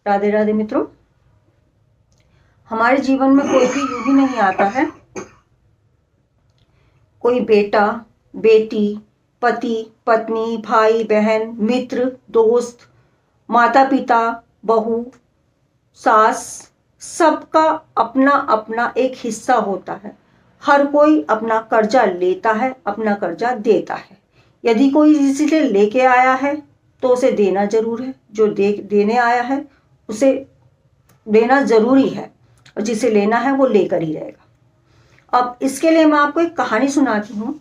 राधे राधे मित्रों। हमारे जीवन में कोई भी यूं ही नहीं आता है। कोई बेटा, बेटी, पति, पत्नी, भाई, बहन, मित्र, दोस्त, माता पिता, बहू, सास, सबका अपना अपना एक हिस्सा होता है। हर कोई अपना कर्जा लेता है, अपना कर्जा देता है। यदि कोई किसी से लेके आया है तो उसे देना जरूर है। जो देने आया है उसे देना जरूरी है, और जिसे लेना है वो लेकर ही रहेगा। अब इसके लिए मैं आपको एक कहानी सुनाती हूँ।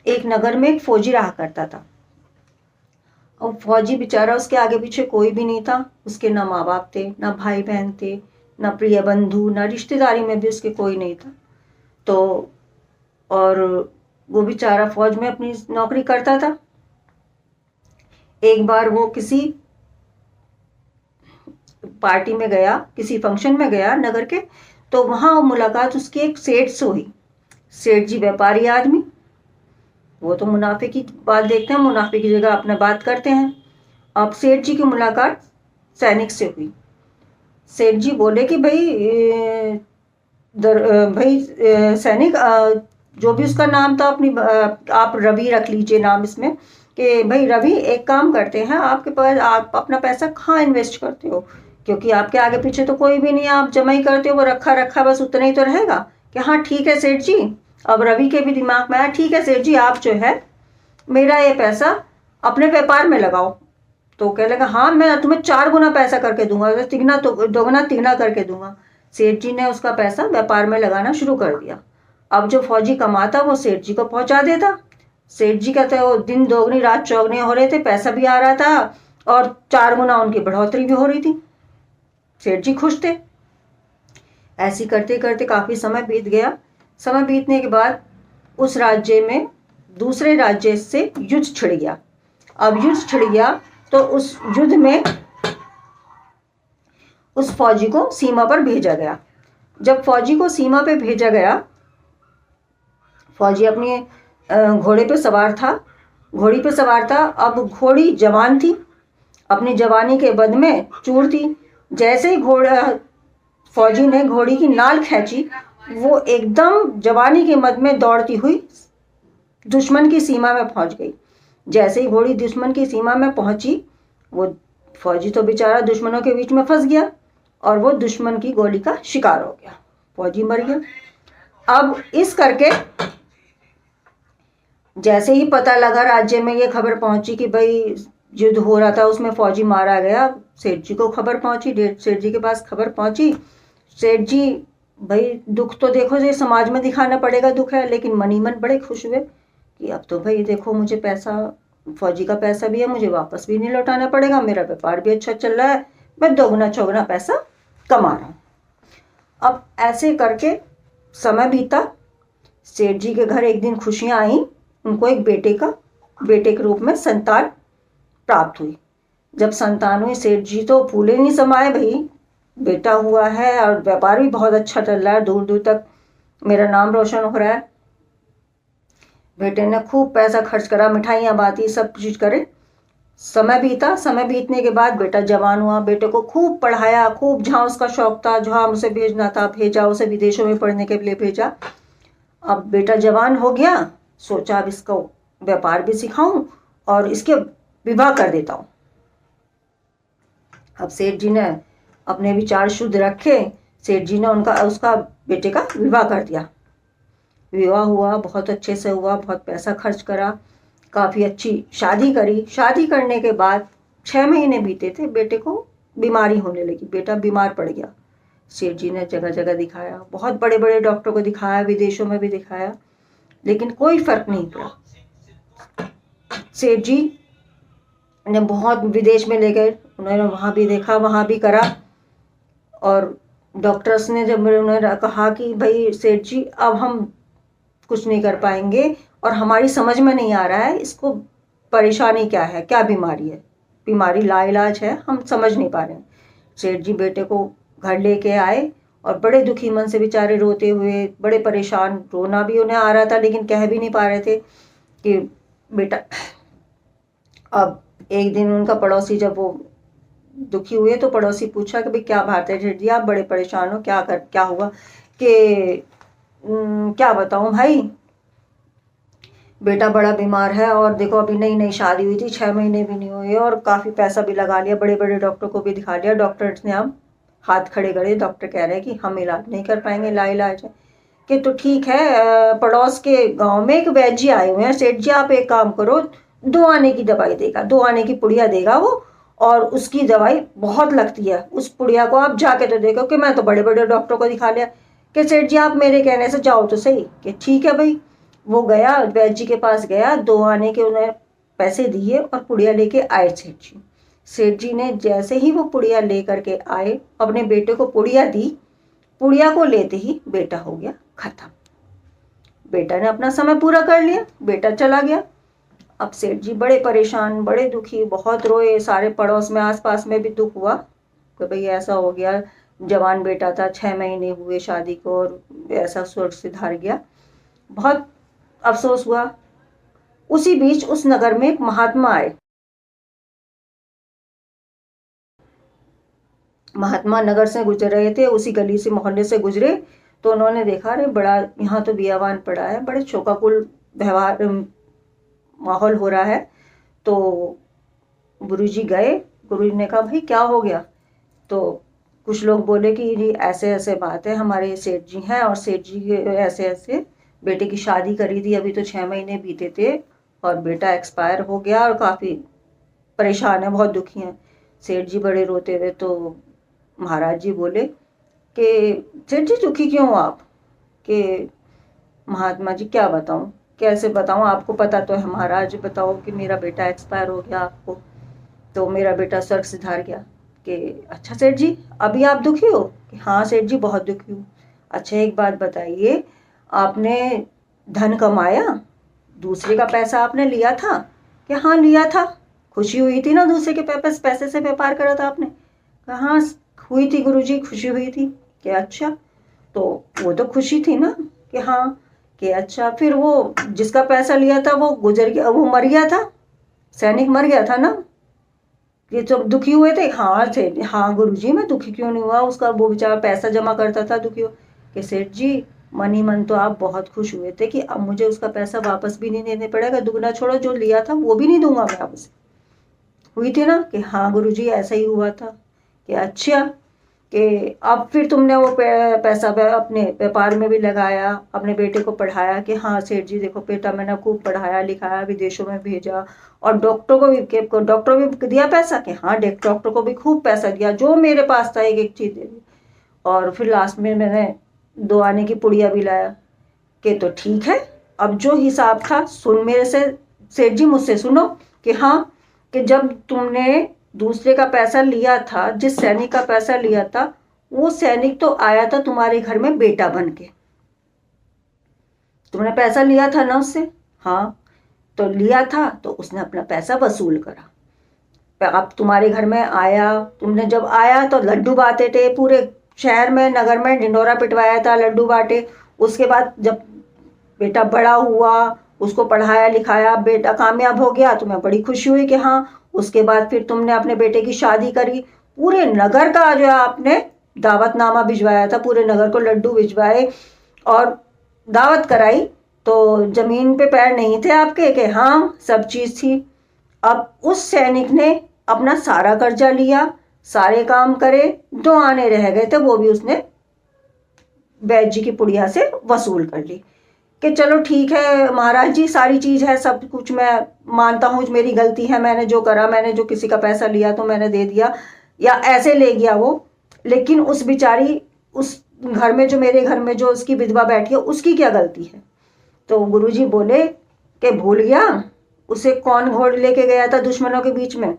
एक नगर में एक फौजी रहा करता था। और फौजी बेचारा, उसके आगे पीछे कोई भी नहीं था। उसके ना माँ बाप थे, ना भाई बहन थे, ना प्रिय बंधु, ना रिश्तेदारी में भी उसके कोई नहीं था। तो और वो बेचारा फौज में अपनी नौकरी करता था। एक बार वो किसी पार्टी में गया, किसी फंक्शन में गया नगर के, तो वहां मुलाकात उसकी एक सेठ से हुई। सेठ जी व्यापारी आदमी, वो तो मुनाफे की बात देखते हैं, मुनाफे की जगह अपना बात करते हैं। अब सेठ जी की मुलाकात सैनिक से हुई। सेठ जी बोले कि भाई सैनिक, जो भी उसका नाम था, अपनी आप रवि रख लीजिए नाम इसमें, कि भाई रवि, एक काम करते हैं, आपके पास आप अपना पैसा कहाँ इन्वेस्ट करते हो? क्योंकि आपके आगे पीछे तो कोई भी नहीं है, आप जमा ही करते हो, वो रखा रखा बस उतना ही तो रहेगा। कि हाँ ठीक है सेठ जी। अब रवि के भी दिमाग में आया, ठीक है सेठ जी, आप जो है मेरा ये पैसा अपने व्यापार में लगाओ। तो कह लगा, हाँ मैं तुम्हें 4 गुना पैसा करके दूंगा, तिगना तो दोगुना तिगना करके दूंगा। सेठ जी ने उसका पैसा व्यापार में लगाना शुरू कर दिया। अब जो फौजी कमाता वो सेठ जी को पहुंचा देता। सेठ जी कहते वो दिन दोगुनी रात चौगुनी हो रहे थे, पैसा भी आ रहा था और 4 गुना उनकी बढ़ोतरी भी हो रही थी। सेठ जी खुश थे। ऐसी करते करते काफी समय बीत गया। समय बीतने के बाद उस राज्य में दूसरे राज्य से युद्ध छिड़ गया। अब युद्ध छिड़ गया तो उस युद्ध में उस फौजी को सीमा पर भेजा गया। जब फौजी को सीमा पे भेजा गया, फौजी अपने घोड़े पे सवार था, घोड़ी पे सवार था। अब घोड़ी जवान थी, अपनी जवानी के बद में चूर थी। जैसे ही घोड़ा फौजी ने घोड़ी की नाल खींची, वो एकदम जवानी के मद में दौड़ती हुई दुश्मन की सीमा में पहुंच गई। जैसे ही घोड़ी दुश्मन की सीमा में पहुंची, वो फौजी तो बेचारा दुश्मनों के बीच में फंस गया और वो दुश्मन की गोली का शिकार हो गया। फौजी मर गया। अब इस करके जैसे ही पता लगा, राज्य में ये खबर पहुंची कि भाई युद्ध हो रहा था उसमें फौजी मारा गया, सेठ जी को खबर पहुंची, सेठ जी के पास खबर पहुंची। सेठ जी, भाई दुख तो देखो ये समाज में दिखाना पड़ेगा, दुख है, लेकिन मन ही मन बड़े खुश हुए कि अब तो भाई देखो मुझे पैसा, फौजी का पैसा भी है, मुझे वापस भी नहीं लौटाना पड़ेगा, मेरा व्यापार भी अच्छा चल रहा है, मैं दोगुना चौगुना पैसा कमा रहा हूँ। अब ऐसे करके समय बीता। सेठ जी के घर एक दिन खुशियां आई। उनको एक बेटे के रूप में संतान प्राप्त हुई। जब संतान हुई, सेठ जी तो फूले नहीं समाये, भाई बेटा हुआ है और व्यापार भी बहुत अच्छा चल रहा है, दूर दूर तक मेरा नाम रोशन हो रहा है। बेटे ने खूब पैसा खर्च करा, मिठाइयाँ बांटी, सब चीज करे। समय बीता। समय बीतने के बाद बेटा जवान हुआ। बेटे को खूब पढ़ाया, खूब जहाँ उसका शौक था, जहाँ उसे भेजना था भेजा, उसे विदेशों में पढ़ने के लिए भेजा। अब बेटा जवान हो गया, सोचा अब इसको व्यापार भी सिखाऊं और इसके विवाह कर देता हूं। अब सेठ जी ने अपने विचार शुद्ध रखे। सेठ जी ने उसका बेटे का विवाह कर दिया। विवाह हुआ, बहुत अच्छे से हुआ, बहुत पैसा खर्च करा, काफी अच्छी शादी करी। शादी करने के बाद 6 महीने बीते थे, बेटे को बीमारी होने लगी, बेटा बीमार पड़ गया। सेठ जी ने जगह जगह दिखाया, बहुत बड़े बड़े डॉक्टर को दिखाया, विदेशों में भी दिखाया, लेकिन कोई फर्क नहीं पड़ा। सेठ जी ने बहुत विदेश में ले गए, उन्होंने वहां भी देखा, वहां भी करा। और डॉक्टर्स ने जब उन्होंने कहा कि भाई सेठ जी अब हम कुछ नहीं कर पाएंगे और हमारी समझ में नहीं आ रहा है इसको परेशानी क्या है, क्या बीमारी है, बीमारी लाइलाज है, हम समझ नहीं पा रहे हैं। सेठ जी बेटे को घर लेके आए और बड़े दुखी मन से बेचारे रोते हुए, बड़े परेशान, रोना भी उन्हें आ रहा था लेकिन कह भी नहीं पा रहे थे कि बेटा। अब एक दिन उनका पड़ोसी जब वो दुखी हुए तो पड़ोसी पूछा कि भाई क्या बात है सेठ जी, आप बड़े परेशान हो, क्या हुआ? कि क्या बताऊं भाई, बेटा बड़ा बीमार है और देखो अभी नई नई शादी हुई थी, 6 महीने भी नहीं हुए और काफ़ी पैसा भी लगा लिया, बड़े बड़े डॉक्टर को भी दिखा लिया, डॉक्टर्स ने अब हाथ खड़े करे, डॉक्टर कह रहे हैं कि हम इलाज नहीं कर पाएंगे, लाइलाज है। कि तो ठीक है, पड़ोस के गांव में एक वैद्य जी आए हुए हैं, सेठ जी आप एक काम करो, 2 आने की दवाई देगा, 2 आने की पुड़िया देगा वो, और उसकी दवाई बहुत लगती है, उस पुड़िया को आप जाके तो देखो। कि मैं तो बड़े बड़े डॉक्टर को दिखा लिया। कि सेठ जी आप मेरे कहने से जाओ तो सही। कि ठीक है भाई। वो गया, वैद्य जी के पास गया, 2 आने के उन्हें पैसे दिए और पुड़िया लेके आए सेठ जी। सेठ जी ने जैसे ही वो पुड़िया लेकर के आए, अपने बेटे को पुड़िया दी, पुड़िया को लेते ही बेटा हो गया खत्म। बेटा ने अपना समय पूरा कर लिया, बेटा चला गया। अब सेठ जी बड़े परेशान, बड़े दुखी, बहुत रोए, सारे पड़ोस में आसपास में भी दुख हुआ कि भाई ऐसा हो गया, जवान बेटा था, 6 महीने हुए शादी को और ऐसा स्वर्ग से धार गया। बहुत अफसोस हुआ। उसी बीच उस नगर में एक महात्मा आए। महात्मा नगर से गुजर रहे थे, उसी गली से मोहल्ले से गुजरे, तो उन्होंने देखा अरे बड़ा यहाँ तो बियावान पड़ा है, बड़े शोकाकुल व्यवहार माहौल हो रहा है। तो गुरुजी गए, गुरुजी ने कहा भाई क्या हो गया? तो कुछ लोग बोले कि जी ऐसे ऐसे बात है, हमारे सेठ जी हैं और सेठ जी ऐसे ऐसे बेटे की शादी करी थी, अभी तो 6 महीने बीते थे और बेटा एक्सपायर हो गया और काफ़ी परेशान है, बहुत दुखी हैं। सेठ जी बड़े रोते हुए, तो महाराज जी बोले कि सेठ जी दुखी क्यों हो आप? कि महात्मा जी क्या बताऊं, कैसे बताऊं, आपको पता तो है महाराज, बताओ कि मेरा बेटा एक्सपायर हो गया, आपको तो मेरा बेटा स्वर्ग सिधार गया। कि अच्छा सेठ जी अभी आप दुखी हो? कि हाँ सेठ जी बहुत दुखी हूँ। अच्छा एक बात बताइए, आपने धन कमाया, दूसरे का पैसा आपने लिया था? कि हाँ लिया था। खुशी हुई थी ना, दूसरे के पैसे से व्यापार करा था आपने? कहा हाँ हुई थी गुरुजी, खुशी हुई थी। कि अच्छा, तो वो तो खुशी थी ना? कि हाँ। कि अच्छा फिर वो जिसका पैसा लिया था वो गुजर गया, वो मर गया था, सैनिक मर गया था ना? ये जब दुखी हुए थे? हाँ सेठ, हाँ गुरुजी मैं दुखी क्यों नहीं हुआ, उसका वो बेचारा पैसा जमा करता था, दुखी हो। कि सेठ जी मन ही मन तो आप बहुत खुश हुए थे कि अब मुझे उसका पैसा वापस भी नहीं देने पड़ेगा, दुगना छोड़ो जो लिया था वो भी नहीं दूंगा मैं अब उसे। हुई थी ना? कि हाँ गुरुजी ऐसा ही हुआ था। कि अच्छा, कि अब फिर तुमने वो पैसा अपने व्यापार में भी लगाया, अपने बेटे को पढ़ाया? कि हाँ सेठ जी देखो बेटा मैंने खूब पढ़ाया लिखाया, विदेशों में भेजा और डॉक्टर भी दिया पैसा। कि हाँ डॉक्टर को भी खूब पैसा दिया, जो मेरे पास था एक एक चीज़ दे दी, और फिर लास्ट में मैंने 2 आने की पुड़िया भी लाया। कि तो ठीक है, अब जो हिसाब था सुन मेरे से, सेठ जी मुझसे सुनो। कि हाँ, कि जब तुमने दूसरे का पैसा लिया था, जिस सैनिक का पैसा लिया था, वो सैनिक तो आया था तुम्हारे घर में बेटा बन के, तुमने पैसा लिया था ना उससे? हाँ। तो लिया था तो उसने अपना पैसा वसूल करा, अब तुम्हारे घर में आया, तुमने जब आया तो लड्डू बांटे थे, पूरे शहर में नगर में ढिंडोरा पिटवाया था, लड्डू बांटे। उसके बाद जब बेटा बड़ा हुआ, उसको पढ़ाया लिखाया, बेटा कामयाब हो गया, तुम्हें बड़ी खुशी हुई कि हाँ। उसके बाद फिर तुमने अपने बेटे की शादी करी, पूरे नगर का जो है आपने दावतनामा भिजवाया था, पूरे नगर को लड्डू भिजवाए और दावत कराई। तो जमीन पे पैर नहीं थे आपके? कि हाँ सब चीज थी। अब उस सैनिक ने अपना सारा कर्जा लिया, सारे काम करे, 2 आने रह गए थे, वो भी उसने वैद्य जी की पुड़िया से वसूल कर ली। कि चलो ठीक है महाराज जी, सारी चीज है, सब कुछ मैं मानता हूँ, मेरी गलती है, मैंने जो करा, मैंने जो किसी का पैसा लिया तो मैंने दे दिया, या ऐसे ले गया वो, लेकिन उस बिचारी, उस घर में जो मेरे घर में जो उसकी विधवा बैठी है, उसकी क्या गलती है? तो गुरुजी बोले कि भूल गया, उसे कौन घोड़ लेके गया था दुश्मनों के बीच में?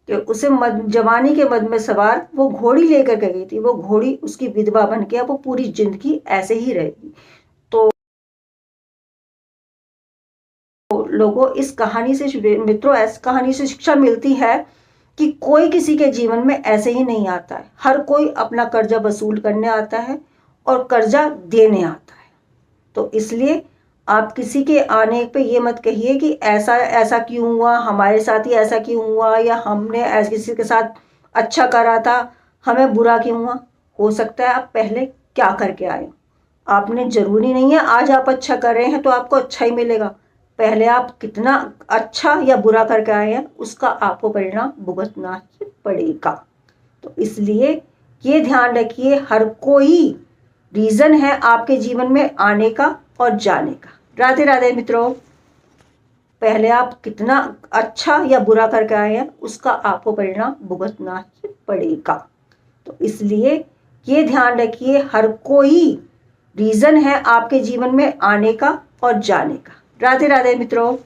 कि उसे जवानी के मद में सवार वो घोड़ी लेकर के गई थी, वो घोड़ी उसकी विधवा बन के अब वो पूरी जिंदगी ऐसे ही रहेगी। तो लोगों इस कहानी से, मित्रों इस कहानी से शिक्षा मिलती है कि कोई किसी के जीवन में ऐसे ही नहीं आता है, हर कोई अपना कर्जा वसूल करने आता है और कर्जा देने आता है। तो इसलिए आप किसी के आने पे ये मत कहिए कि ऐसा ऐसा क्यों हुआ, हमारे साथ ही ऐसा क्यों हुआ, या हमने ऐसे किसी के साथ अच्छा करा था, हमें बुरा क्यों हुआ। हो सकता है आप पहले क्या करके आए हो। आपने जरूरी नहीं है आज आप अच्छा कर रहे हैं तो आपको अच्छा ही मिलेगा। पहले आप कितना अच्छा या बुरा करके आए हैं उसका आपको परिणाम भुगतना ही पड़ेगा। तो इसलिए ये ध्यान रखिए, हर कोई रीजन है आपके जीवन में आने का और जाने का। राधे राधे मित्रों। पहले आप कितना अच्छा या बुरा करके आए हैं उसका आपको परिणाम भुगतना ही पड़ेगा। तो इसलिए ये ध्यान रखिए, हर कोई रीजन है आपके जीवन में आने का और जाने का। राधे राधे मित्रों।